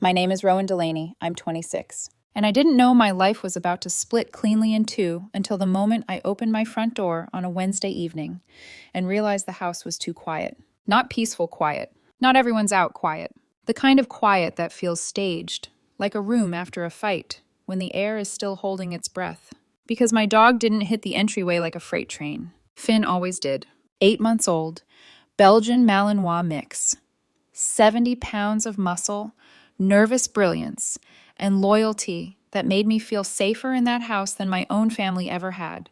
My name is Rowan Delaney. I'm 26. And I didn't know my life was about to split cleanly in two until the moment I opened my front door on a Wednesday evening and realized the house was too quiet. Not peaceful quiet. Not everyone's out quiet. The kind of quiet that feels staged, like a room after a fight, when the air is still holding its breath. Because my dog didn't hit the entryway like a freight train. Finn always did. 8 months old, Belgian Malinois mix. 70 pounds of muscle, nervous brilliance, and loyalty that made me feel safer in that house than my own family ever had.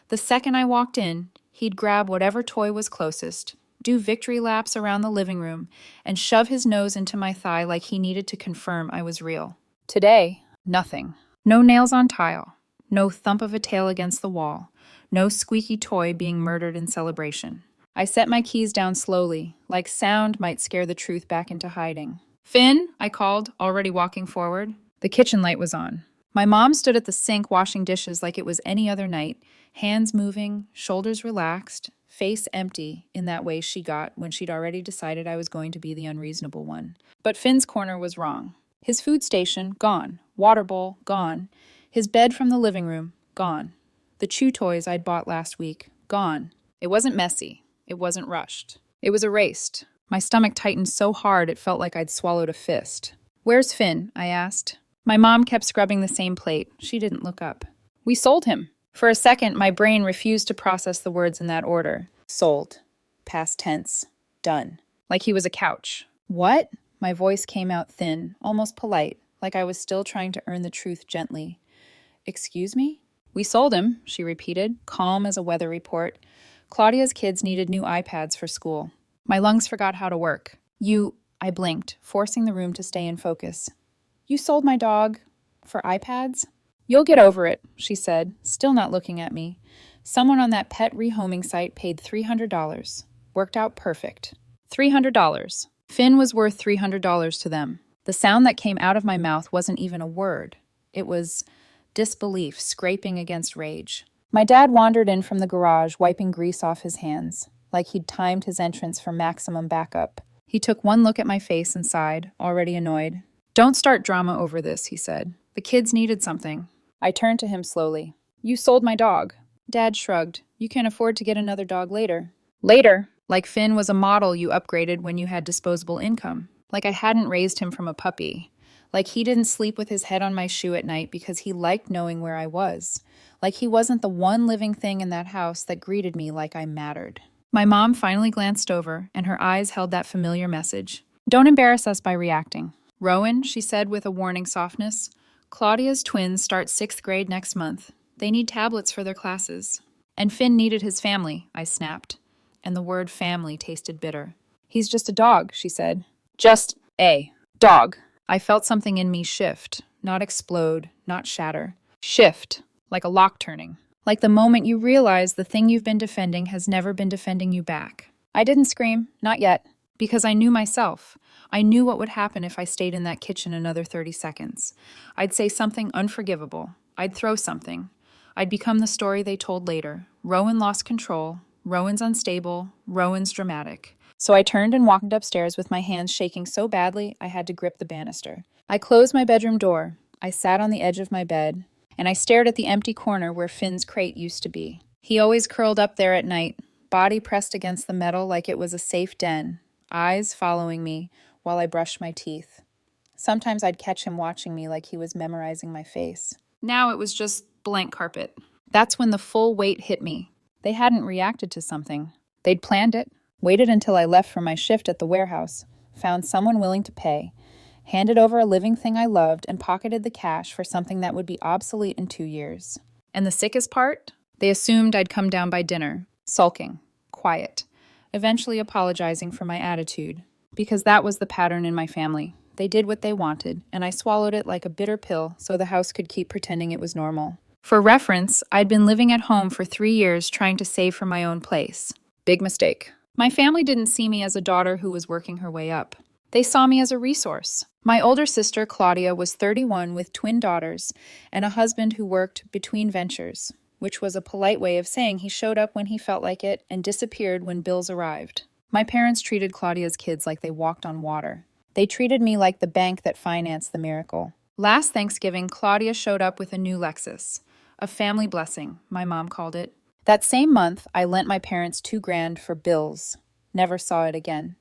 The second I walked in, he'd grab whatever toy was closest, do victory laps around the living room, and shove his nose into my thigh like he needed to confirm I was real. Today, nothing. No nails on tile. No thump of a tail against the wall. No squeaky toy being murdered in celebration. I set my keys down slowly, like sound might scare the truth back into hiding. "Finn," I called, already walking forward. The kitchen light was on. My mom stood at the sink washing dishes like it was any other night, hands moving, shoulders relaxed, face empty in that way she got when she'd already decided I was going to be the unreasonable one. But Finn's corner was wrong. His food station, gone. Water bowl, gone. His bed from the living room, gone. The chew toys I'd bought last week, gone. It wasn't messy. It wasn't rushed. It was erased. My stomach tightened so hard it felt like I'd swallowed a fist. "Where's Finn?" I asked. My mom kept scrubbing the same plate. She didn't look up. "We sold him." For a second, my brain refused to process the words in that order. Sold. Past tense. Done. Like he was a couch. "What?" My voice came out thin, almost polite, like I was still trying to earn the truth gently. "Excuse me?" "We sold him," she repeated, calm as a weather report. Claudia's kids needed new iPads for school. My lungs forgot how to work. I blinked, forcing the room to stay in focus. "You sold my dog for iPads?" "You'll get over it," she said, still not looking at me. "Someone on that pet rehoming site paid $300. Worked out perfect." $300. Finn was worth $300 to them. The sound that came out of my mouth wasn't even a word. It was disbelief scraping against rage. My dad wandered in from the garage, wiping grease off his hands, like he'd timed his entrance for maximum backup. He took one look at my face and sighed, already annoyed. "Don't start drama over this," he said. "The kids needed something." I turned to him slowly. "You sold my dog." Dad shrugged. "You can afford to get another dog later." Later? Like Finn was a model you upgraded when you had disposable income. Like I hadn't raised him from a puppy. Like he didn't sleep with his head on my shoe at night because he liked knowing where I was. Like he wasn't the one living thing in that house that greeted me like I mattered. My mom finally glanced over, and her eyes held that familiar message. "Don't embarrass us by reacting." "Rowan," she said with a warning softness, "Claudia's twins start 6th grade next month. They need tablets for their classes." "And Finn needed his family," I snapped. And the word family tasted bitter. "He's just a dog," she said. "Just a dog." I felt something in me shift, not explode, not shatter. Shift, like a lock turning. Like the moment you realize the thing you've been defending has never been defending you back. I didn't scream, not yet, because I knew myself. I knew what would happen if I stayed in that kitchen another 30 seconds. I'd say something unforgivable. I'd throw something. I'd become the story they told later. Rowan lost control. Rowan's unstable. Rowan's dramatic. So I turned and walked upstairs with my hands shaking so badly I had to grip the banister. I closed my bedroom door. I sat on the edge of my bed, and I stared at the empty corner where Finn's crate used to be. He always curled up there at night, body pressed against the metal like it was a safe den, eyes following me while I brushed my teeth. Sometimes I'd catch him watching me like he was memorizing my face. Now it was just blank carpet. That's when the full weight hit me. They hadn't reacted to something. They'd planned it, waited until I left for my shift at the warehouse, found someone willing to pay, handed over a living thing I loved, and pocketed the cash for something that would be obsolete in 2 years. And the sickest part? They assumed I'd come down by dinner, sulking, quiet, eventually apologizing for my attitude, because that was the pattern in my family. They did what they wanted, and I swallowed it like a bitter pill so the house could keep pretending it was normal. For reference, I'd been living at home for 3 years trying to save for my own place. Big mistake. My family didn't see me as a daughter who was working her way up. They saw me as a resource. My older sister, Claudia, was 31 with twin daughters and a husband who worked between ventures, which was a polite way of saying he showed up when he felt like it and disappeared when bills arrived. My parents treated Claudia's kids like they walked on water. They treated me like the bank that financed the miracle. Last Thanksgiving, Claudia showed up with a new Lexus. A family blessing, my mom called it. That same month, I lent my parents $2,000 for bills. Never saw it again.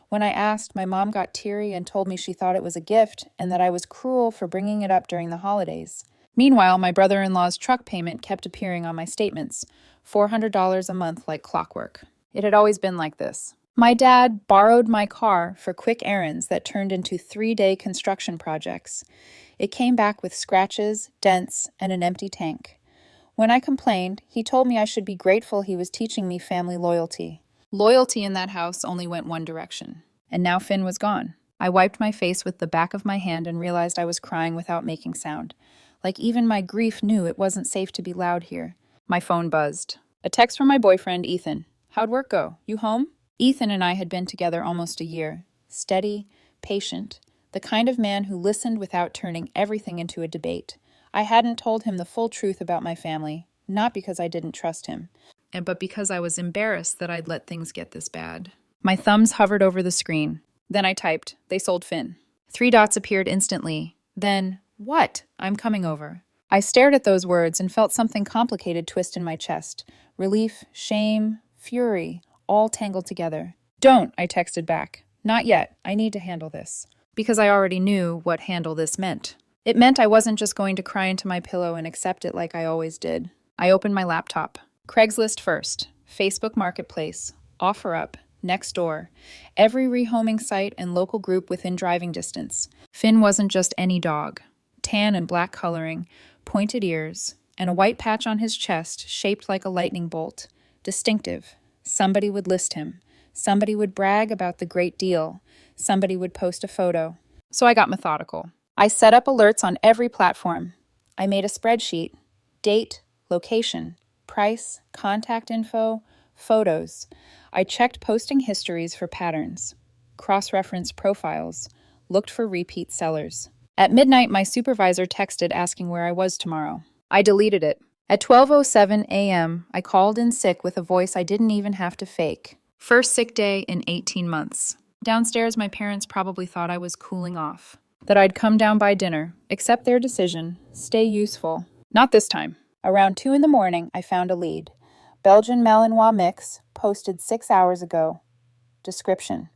When I asked, my mom got teary and told me she thought it was a gift and that I was cruel for bringing it up during the holidays. Meanwhile, my brother-in-law's truck payment kept appearing on my statements, $400 a month like clockwork. It had always been like this. My dad borrowed my car for quick errands that turned into 3-day construction projects. It came back with scratches, dents, and an empty tank. When I complained, he told me I should be grateful he was teaching me family loyalty. Loyalty in that house only went one direction. And now Finn was gone. I wiped my face with the back of my hand and realized I was crying without making sound. Like even my grief knew it wasn't safe to be loud here. My phone buzzed. A text from my boyfriend, Ethan. How'd work go? You home? Ethan and I had been together almost a year. Steady, patient, the kind of man who listened without turning everything into a debate. I hadn't told him the full truth about my family, not because I didn't trust him, but because I was embarrassed that I'd let things get this bad. My thumbs hovered over the screen. Then I typed, they sold Finn. 3 dots appeared instantly. Then, what? I'm coming over. I stared at those words and felt something complicated twist in my chest. Relief, shame, fury, all tangled together. Don't, I texted back. Not yet. I need to handle this. Because I already knew what handle this meant. It meant I wasn't just going to cry into my pillow and accept it like I always did. I opened my laptop. Craigslist first, Facebook Marketplace, OfferUp, Nextdoor, every rehoming site and local group within driving distance. Finn wasn't just any dog. Tan and black coloring, pointed ears, and a white patch on his chest shaped like a lightning bolt. Distinctive. Somebody would list him. Somebody would brag about the great deal. Somebody would post a photo. So I got methodical. I set up alerts on every platform. I made a spreadsheet. Date, location, price, contact info, photos. I checked posting histories for patterns, cross-referenced profiles, looked for repeat sellers. At midnight, my supervisor texted asking where I was tomorrow. I deleted it. At 12:07 a.m., I called in sick with a voice I didn't even have to fake. First sick day in 18 months. Downstairs, my parents probably thought I was cooling off, that I'd come down by dinner, accept their decision, stay useful. Not this time. Around 2 in the morning, I found a lead. Belgian Malinois mix, posted 6 hours ago. Description: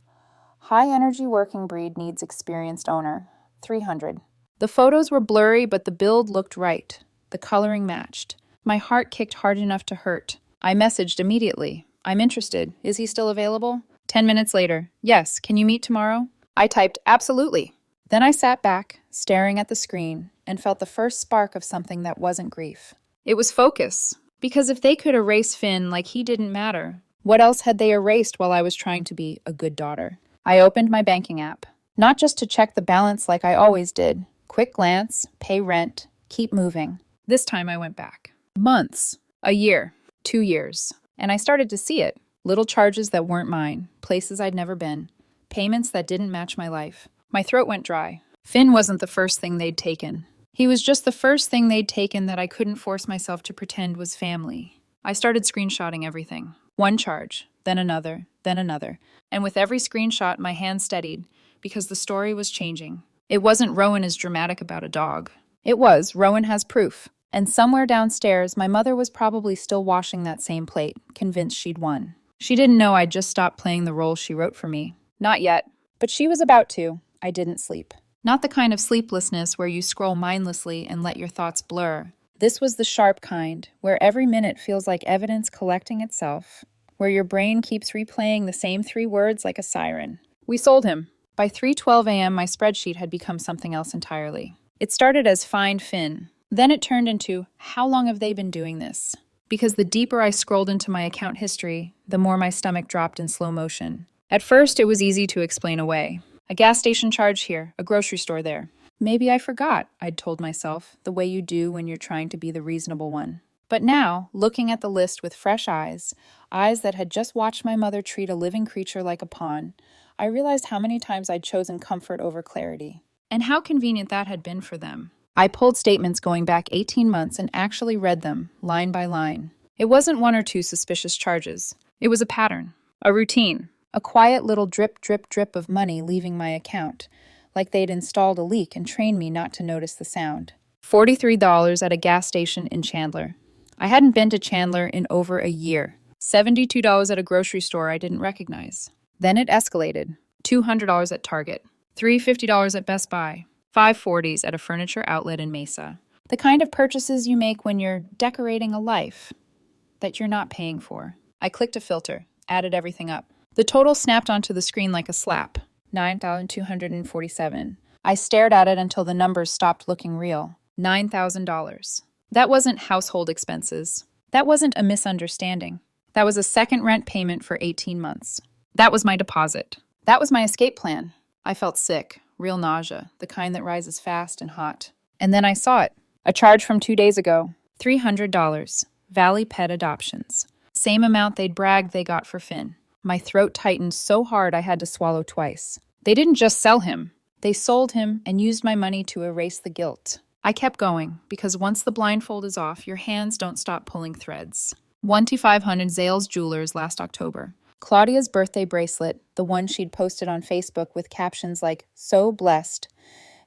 high-energy working breed needs experienced owner. 300. The photos were blurry, but the build looked right. The coloring matched. My heart kicked hard enough to hurt. I messaged immediately. I'm interested. Is he still available? 10 minutes later. Yes, can you meet tomorrow? I typed, absolutely. Then I sat back, staring at the screen, and felt the first spark of something that wasn't grief. It was focus. Because if they could erase Finn like he didn't matter, what else had they erased while I was trying to be a good daughter? I opened my banking app. Not just to check the balance like I always did. Quick glance, pay rent, keep moving. This time I went back. Months. A year. 2 years. And I started to see it. Little charges that weren't mine. Places I'd never been. Payments that didn't match my life. My throat went dry. Finn wasn't the first thing they'd taken. He was just the first thing they'd taken that I couldn't force myself to pretend was family. I started screenshotting everything. One charge, then another, and with every screenshot my hand steadied, because the story was changing. It wasn't Rowan is dramatic about a dog. It was Rowan has proof. And somewhere downstairs, my mother was probably still washing that same plate, convinced she'd won. She didn't know I'd just stopped playing the role she wrote for me. Not yet. But she was about to. I didn't sleep. Not the kind of sleeplessness where you scroll mindlessly and let your thoughts blur. This was the sharp kind, where every minute feels like evidence collecting itself, where your brain keeps replaying the same 3 words like a siren. We sold him. By 3:12 a.m., my spreadsheet had become something else entirely. It started as Find Finn. Then it turned into, how long have they been doing this? Because the deeper I scrolled into my account history, the more my stomach dropped in slow motion. At first, it was easy to explain away. A gas station charge here, a grocery store there. Maybe I forgot, I'd told myself, the way you do when you're trying to be the reasonable one. But now, looking at the list with fresh eyes that had just watched my mother treat a living creature like a pawn, I realized how many times I'd chosen comfort over clarity. And how convenient that had been for them. I pulled statements going back 18 months and actually read them, line by line. It wasn't 1 or 2 suspicious charges. It was a pattern, a routine, A quiet little drip, drip, drip of money leaving my account, like they'd installed a leak and trained me not to notice the sound. $43 at a gas station in Chandler. I hadn't been to Chandler in over a year. $72 at a grocery store I didn't recognize. Then it escalated. $200 at Target. $350 at Best Buy. $540s at a furniture outlet in Mesa. The kind of purchases you make when you're decorating a life that you're not paying for. I clicked a filter, added everything up. The total snapped onto the screen like a slap. $9,247. I stared at it until the numbers stopped looking real. $9,000. That wasn't household expenses. That wasn't a misunderstanding. That was a second rent payment for 18 months. That was my deposit. That was my escape plan. I felt sick, real nausea, the kind that rises fast and hot. And then I saw it. A charge from 2 days ago. $300. Valley Pet Adoptions. Same amount they'd bragged they got for Finn. My throat tightened so hard I had to swallow twice. They didn't just sell him. They sold him and used my money to erase the guilt. I kept going, because once the blindfold is off, your hands don't stop pulling threads. 1-500 Zales Jewelers last October. Claudia's birthday bracelet, the one she'd posted on Facebook with captions like, "So blessed."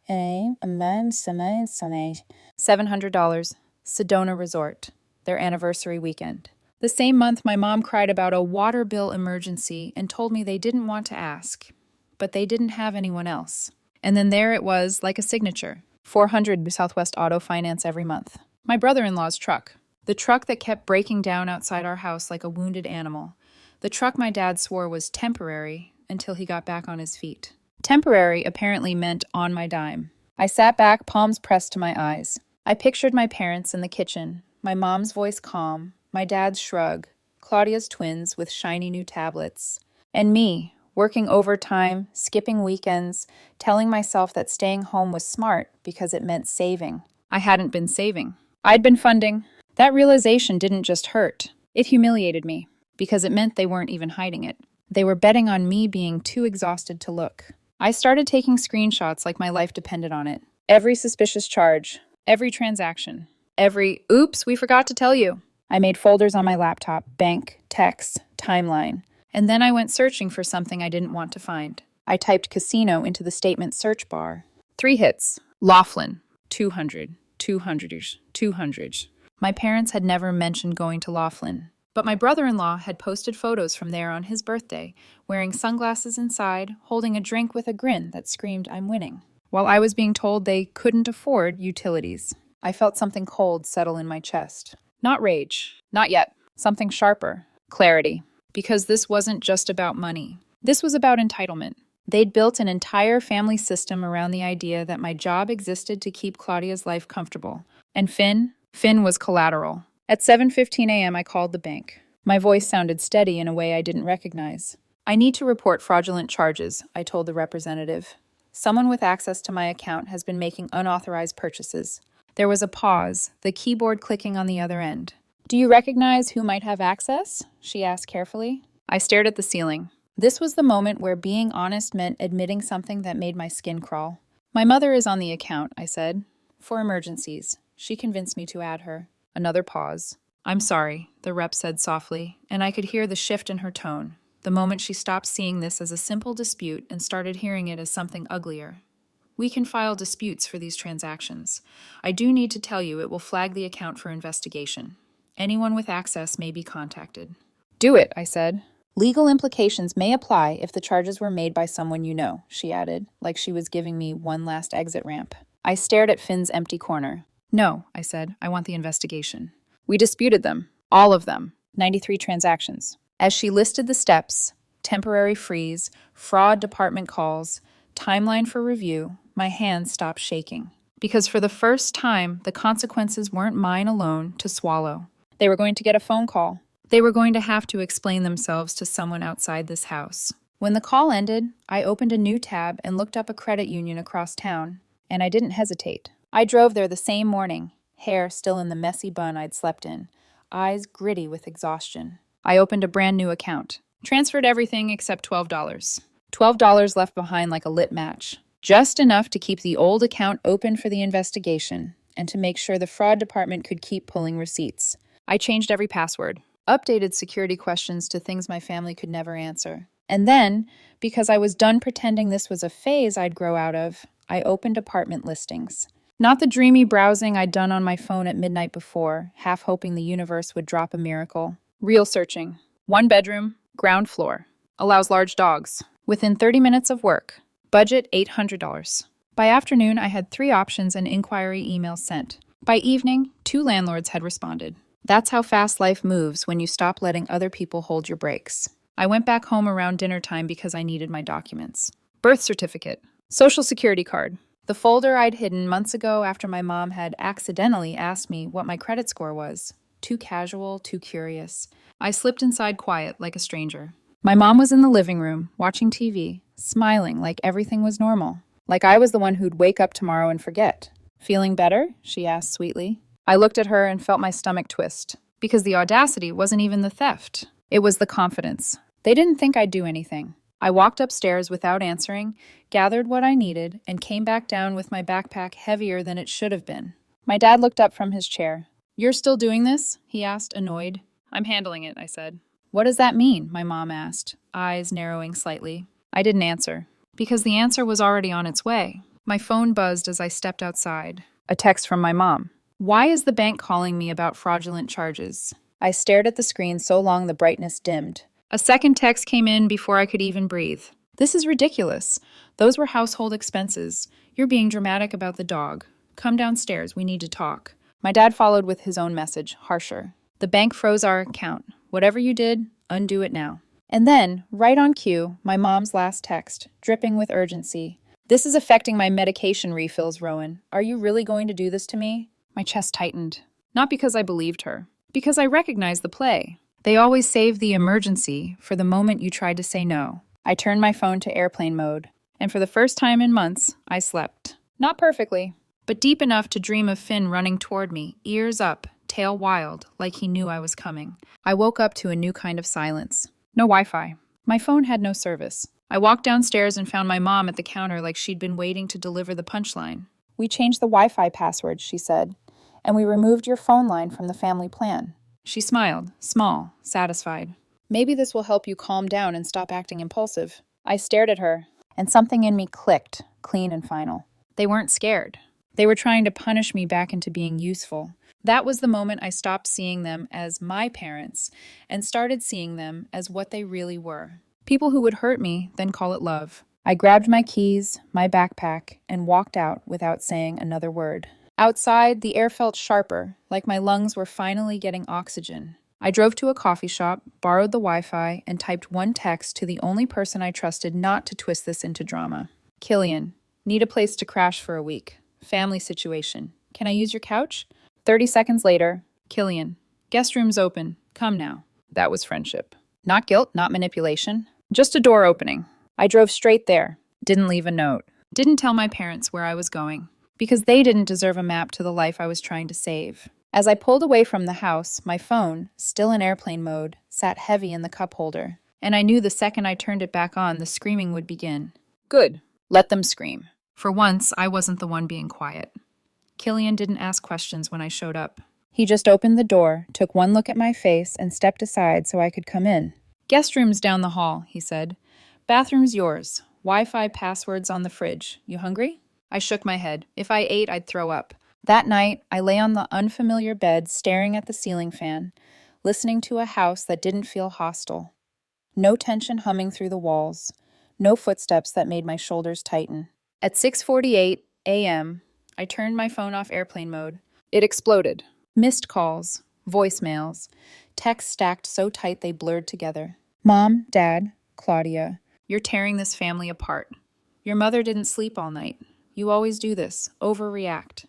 $700. Sedona Resort, their anniversary weekend. The same month, my mom cried about a water bill emergency and told me they didn't want to ask, but they didn't have anyone else. And then there it was, like a signature. $400 Southwest Auto Finance every month. My brother-in-law's truck. The truck that kept breaking down outside our house like a wounded animal. The truck my dad swore was temporary until he got back on his feet. Temporary apparently meant on my dime. I sat back, palms pressed to my eyes. I pictured my parents in the kitchen, my mom's voice calm, my dad's shrug, Claudia's twins with shiny new tablets, and me, working overtime, skipping weekends, telling myself that staying home was smart because it meant saving. I hadn't been saving. I'd been funding. That realization didn't just hurt. It humiliated me, because it meant they weren't even hiding it. They were betting on me being too exhausted to look. I started taking screenshots like my life depended on it. Every suspicious charge, every transaction, every, "Oops, we forgot to tell you." I made folders on my laptop, bank, text, timeline. And then I went searching for something I didn't want to find. I typed casino into the statement search bar. 3 hits. Laughlin. 200. 200. My parents had never mentioned going to Laughlin. But my brother-in-law had posted photos from there on his birthday, wearing sunglasses inside, holding a drink with a grin that screamed, "I'm winning." While I was being told they couldn't afford utilities. I felt something cold settle in my chest. Not rage. Not yet. Something sharper. Clarity. Because this wasn't just about money. This was about entitlement. They'd built an entire family system around the idea that my job existed to keep Claudia's life comfortable. And Finn was collateral. At 7:15 a.m., I called the bank. My voice sounded steady in a way I didn't recognize. "I need to report fraudulent charges," I told the representative. "Someone with access to my account has been making unauthorized purchases." There was a pause, the keyboard clicking on the other end. "Do you recognize who might have access?" she asked carefully. I stared at the ceiling. This was the moment where being honest meant admitting something that made my skin crawl. "My mother is on the account," I said. "For emergencies." She convinced me to add her. Another pause. "I'm sorry," the rep said softly, and I could hear the shift in her tone, the moment she stopped seeing this as a simple dispute and started hearing it as something uglier. "We can file disputes for these transactions. I do need to tell you it will flag the account for investigation. Anyone with access may be contacted." "Do it," I said. "Legal implications may apply if the charges were made by someone you know," she added, like she was giving me one last exit ramp. I stared at Finn's empty corner. "No," I said, "I want the investigation." We disputed them. All of them. 93 transactions. As she listed the steps, temporary freeze, fraud department calls, timeline for review, my hands stopped shaking. Because for the first time, the consequences weren't mine alone to swallow. They were going to get a phone call. They were going to have to explain themselves to someone outside this house. When the call ended, I opened a new tab and looked up a credit union across town, and I didn't hesitate. I drove there the same morning, hair still in the messy bun I'd slept in, eyes gritty with exhaustion. I opened a brand new account. Transferred everything except $12. $12 left behind like a lit match. Just enough to keep the old account open for the investigation, and to make sure the fraud department could keep pulling receipts. I changed every password. Updated security questions to things my family could never answer. And then, because I was done pretending this was a phase I'd grow out of, I opened apartment listings. Not the dreamy browsing I'd done on my phone at midnight before, half hoping the universe would drop a miracle. Real searching. 1 bedroom, ground floor. Allows large dogs. Within 30 minutes of work. Budget $800. By afternoon, I had 3 options and inquiry emails sent. By evening, 2 landlords had responded. That's how fast life moves when you stop letting other people hold your brakes. I went back home around dinner time because I needed my documents. Birth certificate. Social security card. The folder I'd hidden months ago after my mom had accidentally asked me what my credit score was. Too casual, too curious. I slipped inside quiet, like a stranger. My mom was in the living room, watching TV, smiling like everything was normal. Like I was the one who'd wake up tomorrow and forget. Feeling better? She asked sweetly. I looked at her and felt my stomach twist. Because the audacity wasn't even the theft. It was the confidence. They didn't think I'd do anything. I walked upstairs without answering, gathered what I needed, and came back down with my backpack heavier than it should have been. My dad looked up from his chair. "You're still doing this?" he asked, annoyed. "I'm handling it," I said. "What does that mean?" my mom asked, eyes narrowing slightly. I didn't answer, because the answer was already on its way. My phone buzzed as I stepped outside. A text from my mom. "Why is the bank calling me about fraudulent charges?" I stared at the screen so long the brightness dimmed. A second text came in before I could even breathe. "This is ridiculous. Those were household expenses. You're being dramatic about the dog. Come downstairs, we need to talk." My dad followed with his own message, harsher. "The bank froze our account. Whatever you did, undo it now." And then, right on cue, my mom's last text, dripping with urgency. "This is affecting my medication refills, Rowan. Are you really going to do this to me?" My chest tightened. Not because I believed her. Because I recognized the play. They always save the emergency for the moment you tried to say no. I turned my phone to airplane mode, and for the first time in months, I slept. Not perfectly, but deep enough to dream of Finn running toward me, ears up, tail wild, like he knew I was coming. I woke up to a new kind of silence. No Wi-Fi. My phone had no service. I walked downstairs and found my mom at the counter like she'd been waiting to deliver the punchline. "We changed the Wi-Fi password," she said, "and we removed your phone line from the family plan." She smiled, small, satisfied. "Maybe this will help you calm down and stop acting impulsive." I stared at her, and something in me clicked, clean and final. They weren't scared. They were trying to punish me back into being useful. That was the moment I stopped seeing them as my parents and started seeing them as what they really were. People who would hurt me, then call it love. I grabbed my keys, my backpack, and walked out without saying another word. Outside, the air felt sharper, like my lungs were finally getting oxygen. I drove to a coffee shop, borrowed the Wi-Fi, and typed one text to the only person I trusted not to twist this into drama. "Killian, need a place to crash for a week. Family situation. Can I use your couch?" 30 seconds later, "Killian, guest room's open. Come now." That was friendship. Not guilt, not manipulation. Just a door opening. I drove straight there. Didn't leave a note. Didn't tell my parents where I was going. Because they didn't deserve a map to the life I was trying to save. As I pulled away from the house, my phone, still in airplane mode, sat heavy in the cup holder. And I knew the second I turned it back on, the screaming would begin. Good. Let them scream. For once, I wasn't the one being quiet. Killian didn't ask questions when I showed up. He just opened the door, took one look at my face, and stepped aside so I could come in. "Guest room's down the hall," he said. "Bathroom's yours. Wi-Fi passwords on the fridge. You hungry?" I shook my head. If I ate, I'd throw up. That night, I lay on the unfamiliar bed staring at the ceiling fan, listening to a house that didn't feel hostile. No tension humming through the walls. No footsteps that made my shoulders tighten. At 6:48 a.m., I turned my phone off airplane mode. It exploded. Missed calls, voicemails, texts stacked so tight they blurred together. "Mom, Dad, Claudia, you're tearing this family apart. Your mother didn't sleep all night. You always do this, overreact.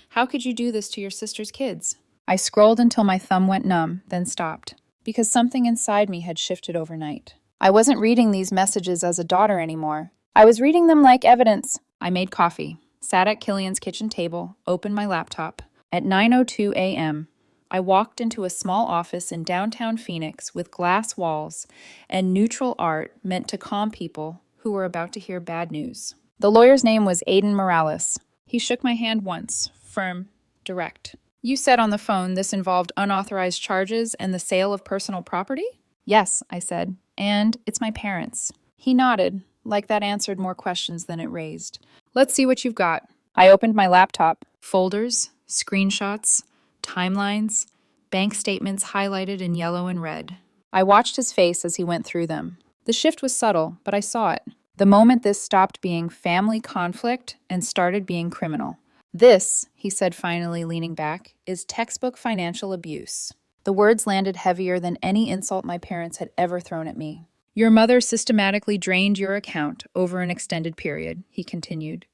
How could you do this to your sister's kids?" I scrolled until my thumb went numb, then stopped, because something inside me had shifted overnight. I wasn't reading these messages as a daughter anymore. I was reading them like evidence. I made coffee, sat at Killian's kitchen table, opened my laptop. At 9:02 a.m., I walked into a small office in downtown Phoenix with glass walls and neutral art meant to calm people who were about to hear bad news. The lawyer's name was Aiden Morales. He shook my hand once, firm, direct. "You said on the phone this involved unauthorized charges and the sale of personal property?" "Yes," I said. And it's my parents. He nodded, like that answered more questions than it raised. Let's see what you've got. I opened my laptop. Folders, screenshots, timelines, bank statements highlighted in yellow and red. I watched his face as he went through them. The shift was subtle, but I saw it. The moment this stopped being family conflict and started being criminal. This, he said finally, leaning back, is textbook financial abuse. The words landed heavier than any insult my parents had ever thrown at me. Your mother systematically drained your account over an extended period, he continued.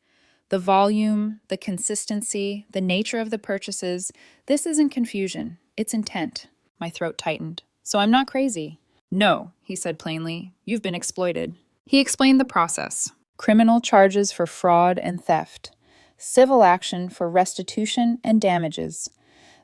The volume, the consistency, the nature of the purchases, this isn't confusion, it's intent. My throat tightened. So I'm not crazy. No, he said plainly, you've been exploited. He explained the process. Criminal charges for fraud and theft. Civil action for restitution and damages.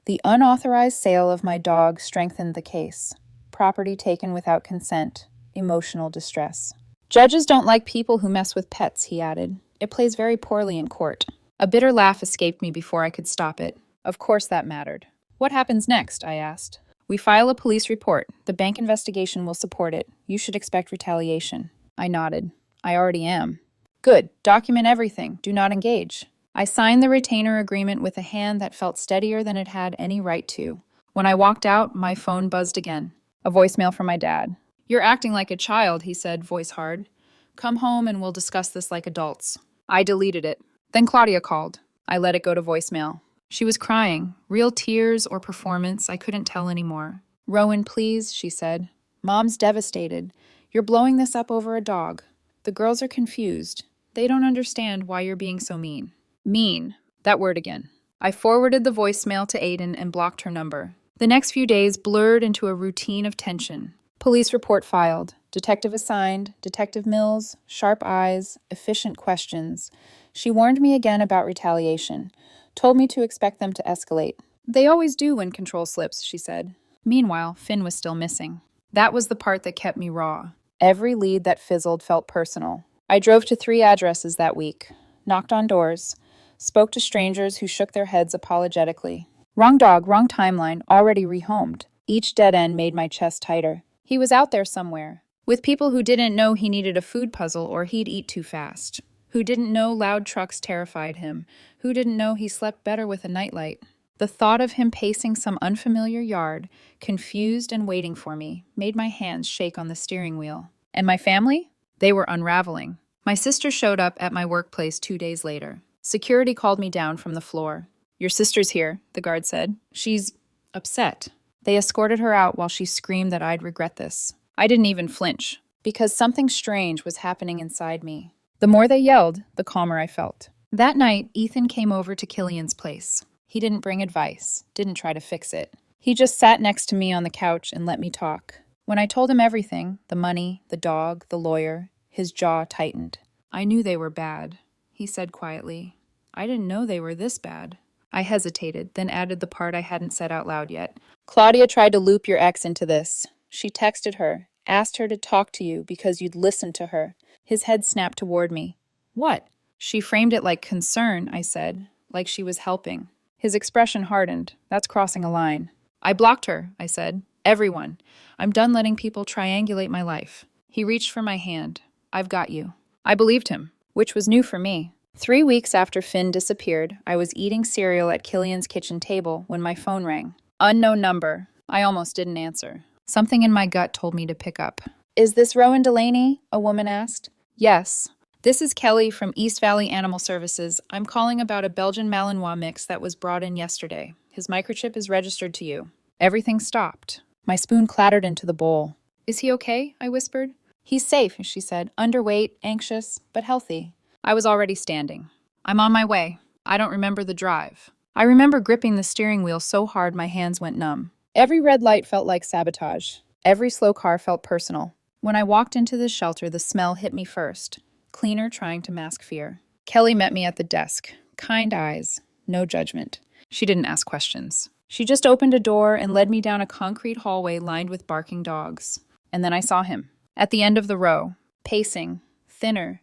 The unauthorized sale of my dog strengthened the case. Property taken without consent. Emotional distress. Judges don't like people who mess with pets, he added. It plays very poorly in court. A bitter laugh escaped me before I could stop it. Of course that mattered. What happens next? I asked. We file a police report. The bank investigation will support it. You should expect retaliation. I nodded. I already am. Good. Document everything. Do not engage. I signed the retainer agreement with a hand that felt steadier than it had any right to. When I walked out, my phone buzzed again. A voicemail from my dad. You're acting like a child, he said, voice hard. Come home and we'll discuss this like adults. I deleted it. Then Claudia called. I let it go to voicemail. She was crying. Real tears or performance, I couldn't tell anymore. Rowan, please, she said. Mom's devastated. You're blowing this up over a dog. The girls are confused. They don't understand why you're being so mean. Mean. That word again. I forwarded the voicemail to Aiden and blocked her number. The next few days blurred into a routine of tension. Police report filed. Detective assigned. Detective Mills. Sharp eyes. Efficient questions. She warned me again about retaliation. Told me to expect them to escalate. They always do when control slips, she said. Meanwhile, Finn was still missing. That was the part that kept me raw. Every lead that fizzled felt personal. I drove to 3 addresses that week. Knocked on doors. Spoke to strangers who shook their heads apologetically. Wrong dog, wrong timeline, already rehomed. Each dead end made my chest tighter. He was out there somewhere, with people who didn't know he needed a food puzzle or he'd eat too fast, who didn't know loud trucks terrified him, who didn't know he slept better with a nightlight. The thought of him pacing some unfamiliar yard, confused and waiting for me, made my hands shake on the steering wheel. And my family? They were unraveling. My sister showed up at my workplace 2 days later. Security called me down from the floor. Your sister's here, the guard said. She's upset. They escorted her out while she screamed that I'd regret this. I didn't even flinch, because something strange was happening inside me. The more they yelled, the calmer I felt. That night, Ethan came over to Killian's place. He didn't bring advice, didn't try to fix it. He just sat next to me on the couch and let me talk. When I told him everything, the money, the dog, the lawyer, his jaw tightened. I knew they were bad, he said quietly. I didn't know they were this bad. I hesitated, then added the part I hadn't said out loud yet. Claudia tried to loop your ex into this. She texted her, asked her to talk to you because you'd listened to her. His head snapped toward me. What? She framed it like concern, I said, like she was helping. His expression hardened. That's crossing a line. I blocked her, I said. Everyone. I'm done letting people triangulate my life. He reached for my hand. I've got you. I believed him, which was new for me. 3 weeks after Finn disappeared, I was eating cereal at Killian's kitchen table when my phone rang. Unknown number. I almost didn't answer. Something in my gut told me to pick up. Is this Rowan Delaney? A woman asked. Yes. This is Kelly from East Valley Animal Services. I'm calling about a Belgian Malinois mix that was brought in yesterday. His microchip is registered to you. Everything stopped. My spoon clattered into the bowl. Is he okay? I whispered. He's safe, she said. Underweight, anxious, but healthy. I was already standing. I'm on my way. I don't remember the drive. I remember gripping the steering wheel so hard my hands went numb. Every red light felt like sabotage. Every slow car felt personal. When I walked into the shelter, the smell hit me first. Cleaner trying to mask fear. Kelly met me at the desk. Kind eyes. No judgment. She didn't ask questions. She just opened a door and led me down a concrete hallway lined with barking dogs. And then I saw him. At the end of the row. Pacing. Thinner.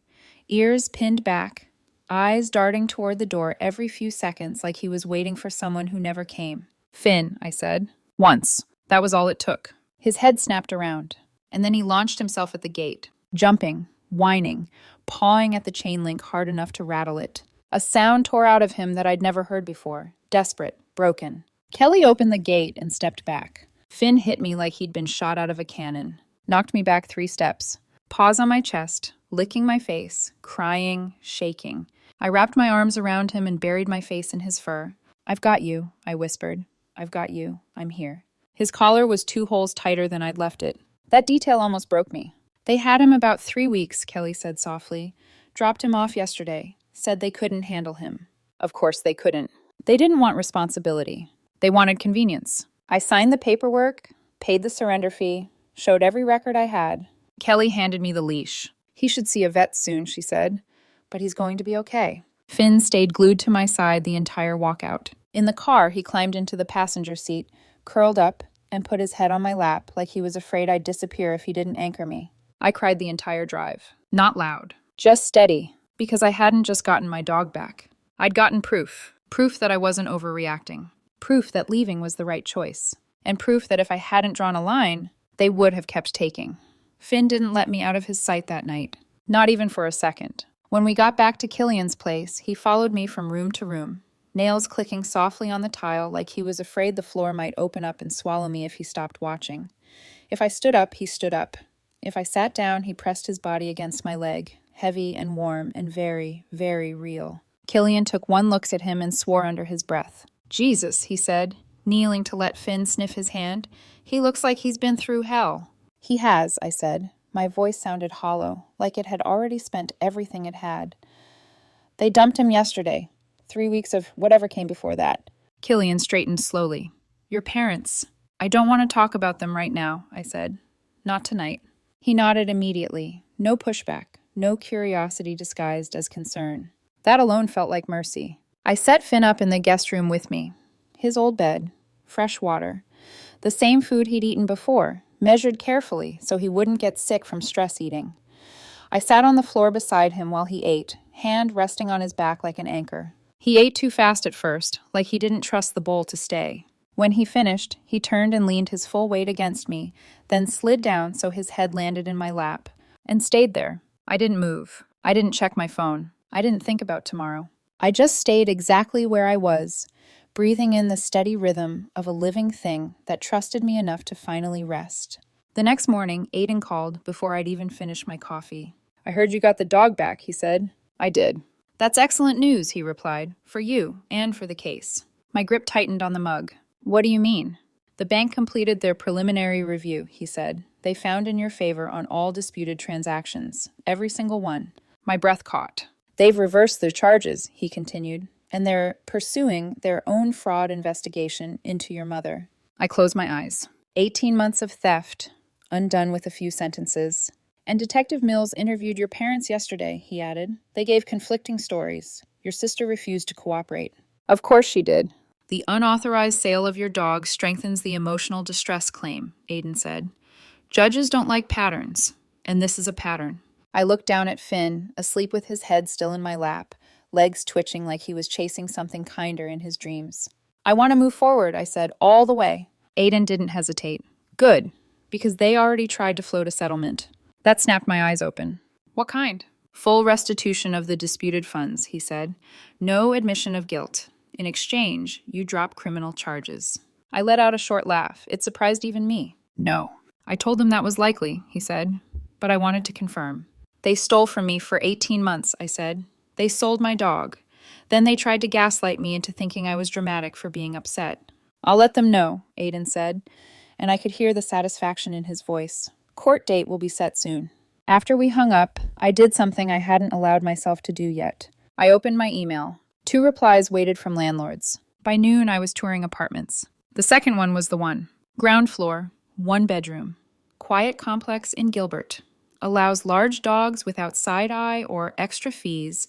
Ears pinned back. Eyes darting toward the door every few seconds like he was waiting for someone who never came. Finn, I said. Once. That was all it took. His head snapped around. and then he launched himself at the gate, jumping, whining, pawing at the chain link hard enough to rattle it. A sound tore out of him that I'd never heard before, desperate, broken. Kelly opened the gate and stepped back. Finn hit me like he'd been shot out of a cannon, knocked me back 3 steps. Paws on my chest, licking my face, crying, shaking. I wrapped my arms around him and buried my face in his fur. "I've got you," I whispered. "I've got you. I'm here." His collar was 2 holes tighter than I'd left it. That detail almost broke me. "They had him about 3 weeks," Kelly said softly. "Dropped him off yesterday. Said they couldn't handle him." Of course they couldn't. They didn't want responsibility. They wanted convenience. I signed the paperwork, paid the surrender fee, showed every record I had. Kelly handed me the leash. "He should see a vet soon," she said. "But he's going to be okay." Finn stayed glued to my side the entire walkout. In the car, he climbed into the passenger seat, curled up, and put his head on my lap like he was afraid I'd disappear if he didn't anchor me. I cried the entire drive. Not loud. Just steady. Because I hadn't just gotten my dog back. I'd gotten proof. Proof that I wasn't overreacting. Proof that leaving was the right choice. And proof that if I hadn't drawn a line, they would have kept taking. Finn didn't let me out of his sight that night. Not even for a second. When we got back to Killian's place, he followed me from room to room, nails clicking softly on the tile like he was afraid the floor might open up and swallow me if he stopped watching. If I stood up, he stood up. If I sat down, he pressed his body against my leg, heavy and warm and very, very real. Killian took 1 look at him and swore under his breath. "Jesus," he said, kneeling to let Finn sniff his hand. "He looks like he's been through hell." "He has," I said. My voice sounded hollow, like it had already spent everything it had. "They dumped him yesterday. 3 weeks of whatever came before that." Killian straightened slowly. "Your parents. I don't want to talk about them right now," I said. "Not tonight." He nodded immediately. No pushback. No curiosity disguised as concern. That alone felt like mercy. I set Finn up in the guest room with me. His old bed, fresh water, the same food he'd eaten before, measured carefully so he wouldn't get sick from stress eating. I sat on the floor beside him while he ate, hand resting on his back like an anchor. He ate too fast at first, like he didn't trust the bowl to stay. When he finished, he turned and leaned his full weight against me, then slid down so his head landed in my lap, and stayed there. I didn't move. I didn't check my phone. I didn't think about tomorrow. I just stayed exactly where I was, breathing in the steady rhythm of a living thing that trusted me enough to finally rest. The next morning, Aiden called before I'd even finished my coffee. "I heard you got the dog back," he said. "I did." "That's excellent news," he replied, "for you and for the case." My grip tightened on the mug. "What do you mean?" "The bank completed their preliminary review," he said. "They found in your favor on all disputed transactions, every single one." My breath caught. "They've reversed their charges," he continued, "and they're pursuing their own fraud investigation into your mother." I closed my eyes. 18 months of theft, undone with a few sentences. "And Detective Mills interviewed your parents yesterday," he added. "They gave conflicting stories. Your sister refused to cooperate." "Of course she did." "The unauthorized sale of your dog strengthens the emotional distress claim," Aiden said. "Judges don't like patterns, and this is a pattern." I looked down at Finn, asleep with his head still in my lap, legs twitching like he was chasing something kinder in his dreams. "I want to move forward," I said, "all the way." Aiden didn't hesitate. "Good, because they already tried to float a settlement." That snapped my eyes open. "What kind?" "Full restitution of the disputed funds," he said. "No admission of guilt. In exchange, you drop criminal charges." I let out a short laugh. It surprised even me. "No." "I told them that was likely," he said, "but I wanted to confirm." "They stole from me for 18 months, I said. "They sold my dog. Then they tried to gaslight me into thinking I was dramatic for being upset." "I'll let them know," Aiden said, and I could hear the satisfaction in his voice. "Court date will be set soon." After we hung up, I did something I hadn't allowed myself to do yet. I opened my email. 2 replies waited from landlords. By noon, I was touring apartments. The second one was the one. Ground floor, 1 bedroom. Quiet complex in Gilbert. Allows large dogs without side eye or extra fees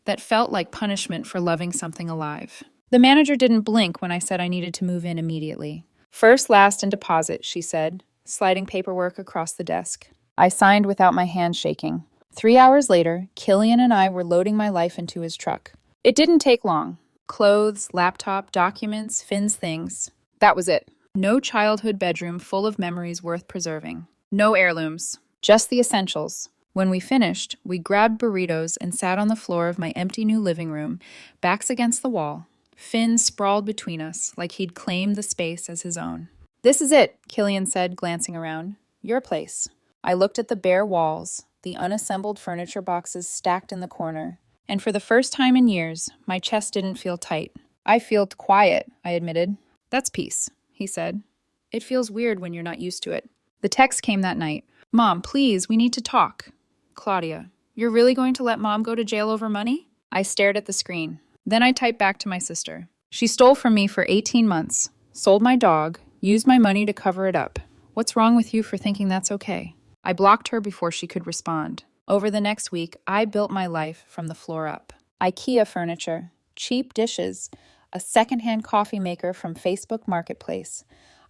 that felt like punishment for loving something alive. The manager didn't blink when I said I needed to move in immediately. "First, last, and deposit," she said, sliding paperwork across the desk. I signed without my hand shaking. 3 hours later, Killian and I were loading my life into his truck. It didn't take long. Clothes, laptop, documents, Finn's things. That was it. No childhood bedroom full of memories worth preserving. No heirlooms, just the essentials. When we finished, we grabbed burritos and sat on the floor of my empty new living room, backs against the wall. Finn sprawled between us, like he'd claimed the space as his own. "This is it," Killian said, glancing around. "Your place." I looked at the bare walls, the unassembled furniture boxes stacked in the corner, and for the first time in years, my chest didn't feel tight. "I feel quiet," I admitted. "That's peace," he said. "It feels weird when you're not used to it." The text came that night. "Mom, please, we need to talk." "Claudia, you're really going to let Mom go to jail over money?" I stared at the screen. Then I typed back to my sister. "She stole from me for 18 months, sold my dog, used my money to cover it up. What's wrong with you for thinking that's okay?" I blocked her before she could respond. Over the next week, I built my life from the floor up. IKEA furniture, cheap dishes, a secondhand coffee maker from Facebook Marketplace.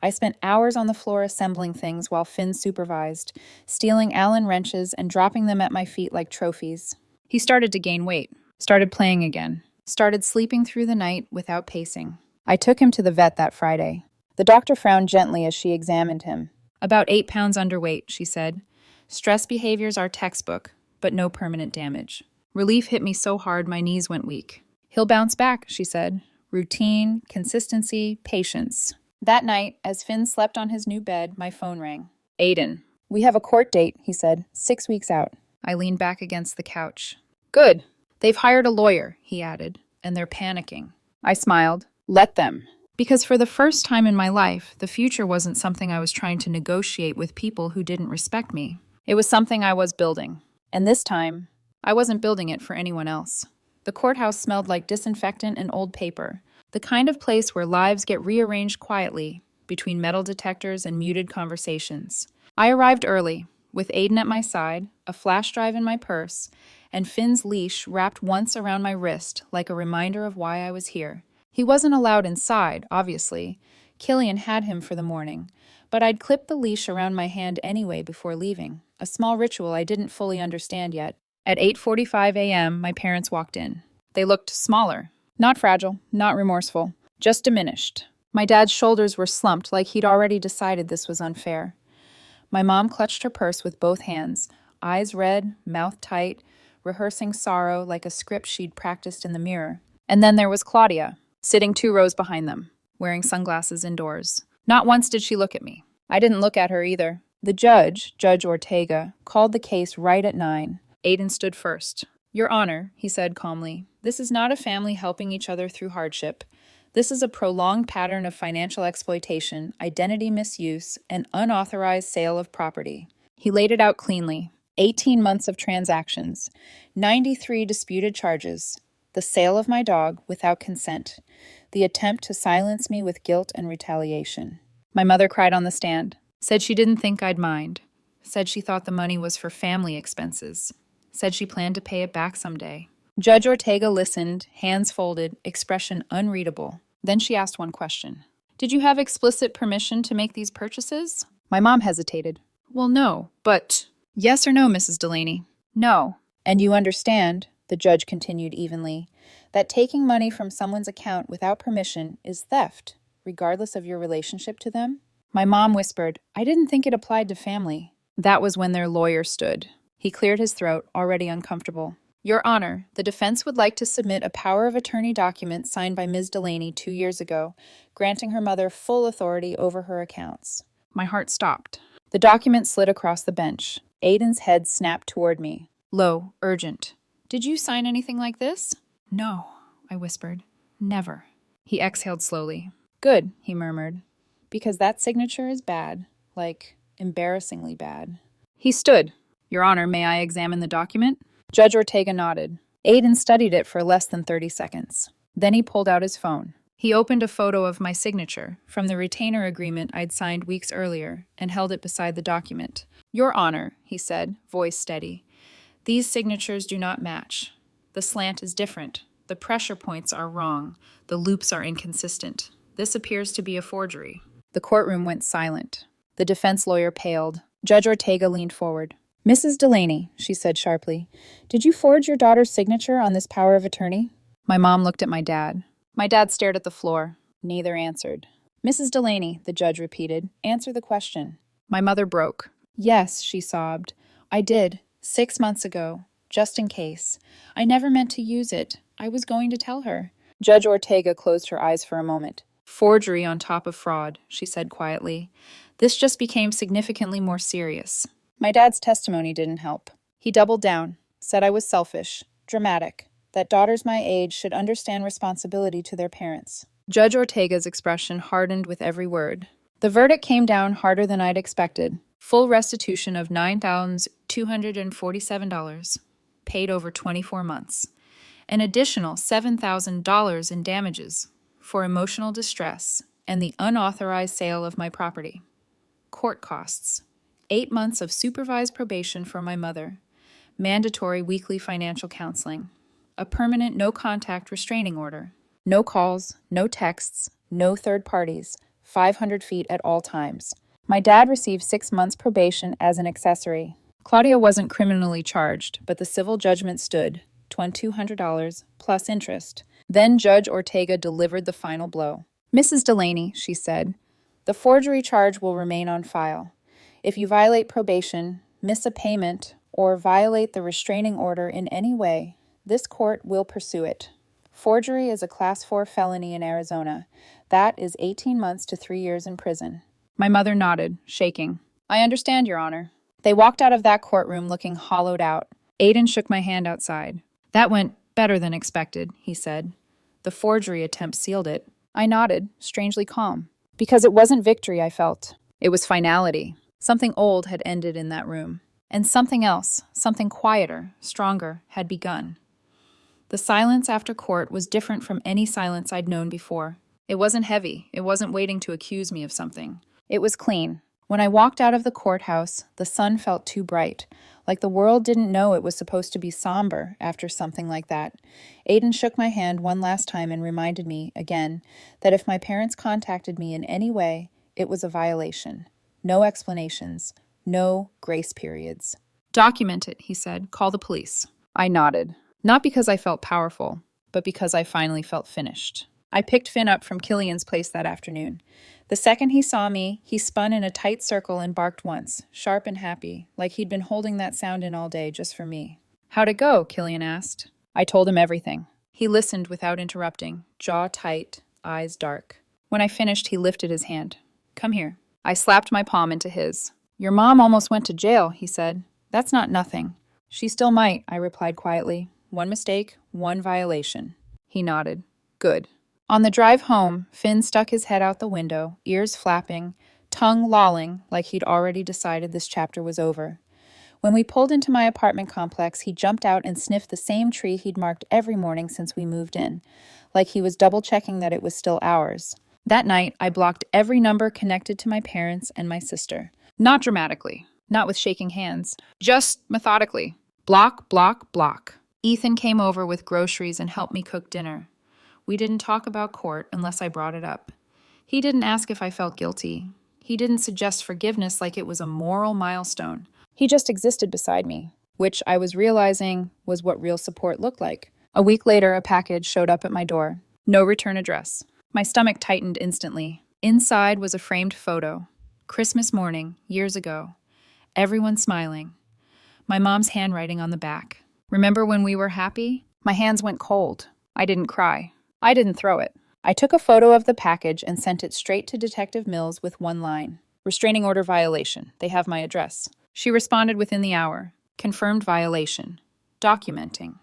I spent hours on the floor assembling things while Finn supervised, stealing Allen wrenches and dropping them at my feet like trophies. He started to gain weight, started playing again, started sleeping through the night without pacing. I took him to the vet that Friday. The doctor frowned gently as she examined him. "About 8 pounds underweight," she said. "Stress behaviors are textbook, but no permanent damage." Relief hit me so hard my knees went weak. "He'll bounce back," she said. "Routine, consistency, patience." That night, as Finn slept on his new bed, my phone rang. "Aiden." "We have a court date," he said, 6 weeks out." I leaned back against the couch. "Good. They've hired a lawyer," he added, "and they're panicking." I smiled. "Let them." Because for the first time in my life, the future wasn't something I was trying to negotiate with people who didn't respect me. It was something I was building. And this time, I wasn't building it for anyone else. The courthouse smelled like disinfectant and old paper, the kind of place where lives get rearranged quietly between metal detectors and muted conversations. I arrived early, with Aiden at my side, a flash drive in my purse, and Finn's leash wrapped once around my wrist like a reminder of why I was here. He wasn't allowed inside, obviously. Killian had him for the morning, but I'd clipped the leash around my hand anyway before leaving, a small ritual I didn't fully understand yet. At 8:45 a.m., my parents walked in. They looked smaller. Not fragile, not remorseful, just diminished. My dad's shoulders were slumped like he'd already decided this was unfair. My mom clutched her purse with both hands, eyes red, mouth tight, rehearsing sorrow like a script she'd practiced in the mirror. And then there was Claudia, sitting 2 rows behind them, wearing sunglasses indoors. Not once did she look at me. I didn't look at her either. The judge, Judge Ortega, called the case right at 9. Aiden stood first. "Your Honor," he said calmly, "this is not a family helping each other through hardship. This is a prolonged pattern of financial exploitation, identity misuse, and unauthorized sale of property." He laid it out cleanly. 18 months of transactions, 93 disputed charges, the sale of my dog without consent, the attempt to silence me with guilt and retaliation. My mother cried on the stand, said she didn't think I'd mind, said she thought the money was for family expenses, said she planned to pay it back someday. Judge Ortega listened, hands folded, expression unreadable. Then she asked one question. "Did you have explicit permission to make these purchases?" My mom hesitated. "Well, no, but..." "Yes or no, Mrs. Delaney?" "No. And you understand," the judge continued evenly, "that taking money from someone's account without permission is theft, regardless of your relationship to them?" My mom whispered, "I didn't think it applied to family." That was when their lawyer stood. He cleared his throat, already uncomfortable. "Your Honor, the defense would like to submit a power of attorney document signed by Ms. Delaney 2 years ago, granting her mother full authority over her accounts." My heart stopped. The document slid across the bench. Aiden's head snapped toward me. Low, urgent. "Did you sign anything like this?" "No," I whispered. "Never." He exhaled slowly. "Good," he murmured. "Because that signature is bad. Like, embarrassingly bad." He stood. "Your Honor, may I examine the document?" Judge Ortega nodded. Aiden studied it for less than 30 seconds. Then he pulled out his phone. He opened a photo of my signature from the retainer agreement I'd signed weeks earlier and held it beside the document. "Your Honor," he said, voice steady, "these signatures do not match. The slant is different. The pressure points are wrong. The loops are inconsistent. This appears to be a forgery." The courtroom went silent. The defense lawyer paled. Judge Ortega leaned forward. "Mrs. Delaney," she said sharply, "did you forge your daughter's signature on this power of attorney?" My mom looked at my dad. My dad stared at the floor. Neither answered. "Mrs. Delaney," the judge repeated, "answer the question." My mother broke. Yes, she sobbed. I did, 6 months ago, just in case. I never meant to use it. I was going to tell her. Judge Ortega closed her eyes for a moment. Forgery on top of fraud, she said quietly. This just became significantly more serious. My dad's testimony didn't help. He doubled down, said I was selfish, dramatic, that daughters my age should understand responsibility to their parents. Judge Ortega's expression hardened with every word. The verdict came down harder than I'd expected. Full restitution of $9,247, paid over 24 months. An additional $7,000 in damages for emotional distress and the unauthorized sale of my property. Court costs. 8 months of supervised probation for my mother. Mandatory weekly financial counseling. A permanent no-contact restraining order. No calls, no texts, no third parties. 500 feet at all times. My dad received 6 months probation as an accessory. Claudia wasn't criminally charged, but the civil judgment stood, $2,200 plus interest. Then Judge Ortega delivered the final blow. Mrs. Delaney, she said, the forgery charge will remain on file. If you violate probation, miss a payment, or violate the restraining order in any way, this court will pursue it. Forgery is a Class 4 felony in Arizona. That is 18 months to 3 years in prison. My mother nodded, shaking. I understand, Your Honor. They walked out of that courtroom looking hollowed out. Aiden shook my hand outside. That went better than expected, he said. The forgery attempt sealed it. I nodded, strangely calm. Because it wasn't victory I felt. It was finality. Something old had ended in that room. And something else, something quieter, stronger, had begun. The silence after court was different from any silence I'd known before. It wasn't heavy. It wasn't waiting to accuse me of something. It was clean. When I walked out of the courthouse, the sun felt too bright, like the world didn't know it was supposed to be somber after something like that. Aiden shook my hand one last time and reminded me, again, that if my parents contacted me in any way, it was a violation. No explanations. No grace periods. Document it, he said. Call the police. I nodded. Not because I felt powerful, but because I finally felt finished. I picked Finn up from Killian's place that afternoon. The second he saw me, he spun in a tight circle and barked once, sharp and happy, like he'd been holding that sound in all day just for me. How'd it go? Killian asked. I told him everything. He listened without interrupting, jaw tight, eyes dark. When I finished, he lifted his hand. Come here. I slapped my palm into his. Your mom almost went to jail, he said. That's not nothing. She still might, I replied quietly. One mistake, one violation. He nodded. Good. On the drive home, Finn stuck his head out the window, ears flapping, tongue lolling like he'd already decided this chapter was over. When we pulled into my apartment complex, he jumped out and sniffed the same tree he'd marked every morning since we moved in, like he was double-checking that it was still ours. That night, I blocked every number connected to my parents and my sister. Not dramatically, not with shaking hands, just methodically. Block, block, block. Ethan came over with groceries and helped me cook dinner. We didn't talk about court unless I brought it up. He didn't ask if I felt guilty. He didn't suggest forgiveness like it was a moral milestone. He just existed beside me, which I was realizing was what real support looked like. A week later, a package showed up at my door. No return address. My stomach tightened instantly. Inside was a framed photo. Christmas morning, years ago. Everyone smiling. My mom's handwriting on the back. Remember when we were happy? My hands went cold. I didn't cry. I didn't throw it. I took a photo of the package and sent it straight to Detective Mills with one line. Restraining order violation. They have my address. She responded within the hour. Confirmed violation. Documenting.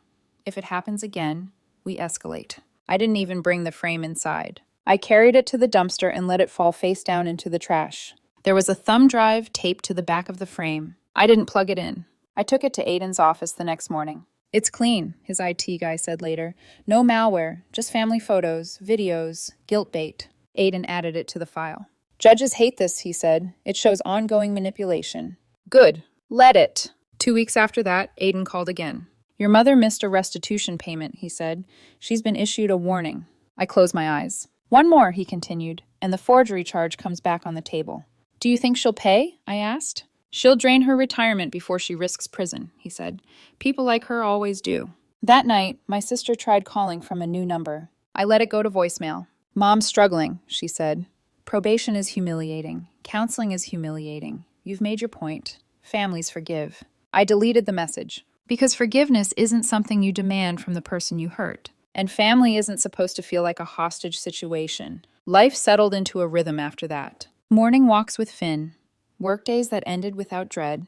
If it happens again, we escalate. I didn't even bring the frame inside. I carried it to the dumpster and let it fall face down into the trash. There was a thumb drive taped to the back of the frame. I didn't plug it in. I took it to Aiden's office the next morning. It's clean, his IT guy said later. No malware, just family photos, videos, guilt bait. Aiden added it to the file. Judges hate this, he said. It shows ongoing manipulation. Good. Let it. 2 weeks after that, Aiden called again. Your mother missed a restitution payment, he said. She's been issued a warning. I closed my eyes. One more, he continued, and the forgery charge comes back on the table. Do you think she'll pay? I asked. She'll drain her retirement before she risks prison, he said. People like her always do. That night, my sister tried calling from a new number. I let it go to voicemail. Mom's struggling, she said. Probation is humiliating. Counseling is humiliating. you've made your point. Families forgive. I deleted the message. Because forgiveness isn't something you demand from the person you hurt. And family isn't supposed to feel like a hostage situation. Life settled into a rhythm after that. Morning walks with Finn. Workdays that ended without dread.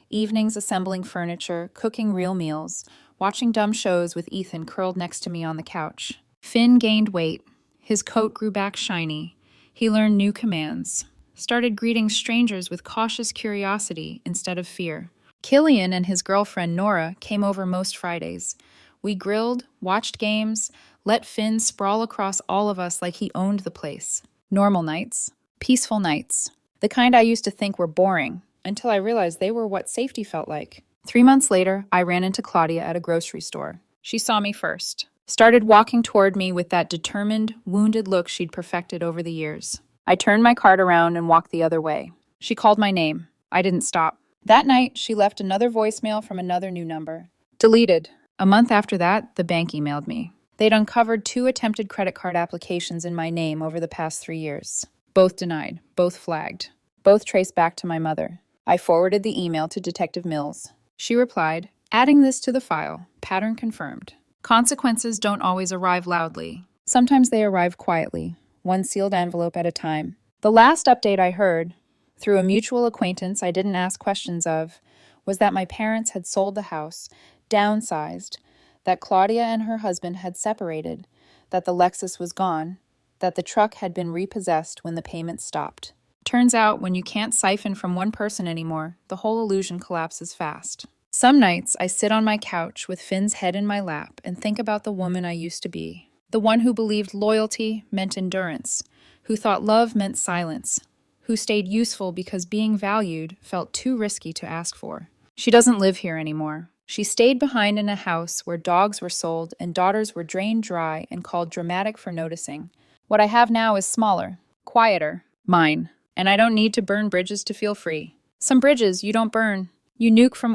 Evenings assembling furniture, cooking real meals, watching dumb shows with Ethan curled next to me on the couch. Finn gained weight. His coat grew back shiny. He learned new commands. Started greeting strangers with cautious curiosity instead of fear. Killian and his girlfriend Nora came over most Fridays. We grilled, watched games, let Finn sprawl across all of us like he owned the place. Normal nights. Peaceful nights. The kind I used to think were boring, until I realized they were what safety felt like. 3 months later, I ran into Claudia at a grocery store. She saw me first. Started walking toward me with that determined, wounded look she'd perfected over the years. I turned my cart around and walked the other way. She called my name. I didn't stop. That night, she left another voicemail from another new number. Deleted. A month after that, the bank emailed me. They'd uncovered 2 attempted credit card applications in my name over the past 3 years. Both denied, both flagged, both traced back to my mother. I forwarded the email to Detective Mills. She replied, "Adding this to the file. Pattern confirmed." Consequences don't always arrive loudly. Sometimes they arrive quietly, one sealed envelope at a time. The last update I heard, through a mutual acquaintance I didn't ask questions of, was that my parents had sold the house, downsized, that Claudia and her husband had separated, that the Lexus was gone, that the truck had been repossessed when the payments stopped. Turns out, when you can't siphon from one person anymore, the whole illusion collapses fast. Some nights, I sit on my couch with Finn's head in my lap and think about the woman I used to be. The one who believed loyalty meant endurance, who thought love meant silence, who stayed useful because being valued felt too risky to ask for. She doesn't live here anymore. She stayed behind in a house where dogs were sold and daughters were drained dry and called dramatic for noticing. What I have now is smaller, quieter, mine, and I don't need to burn bridges to feel free. Some bridges you don't burn, you nuke from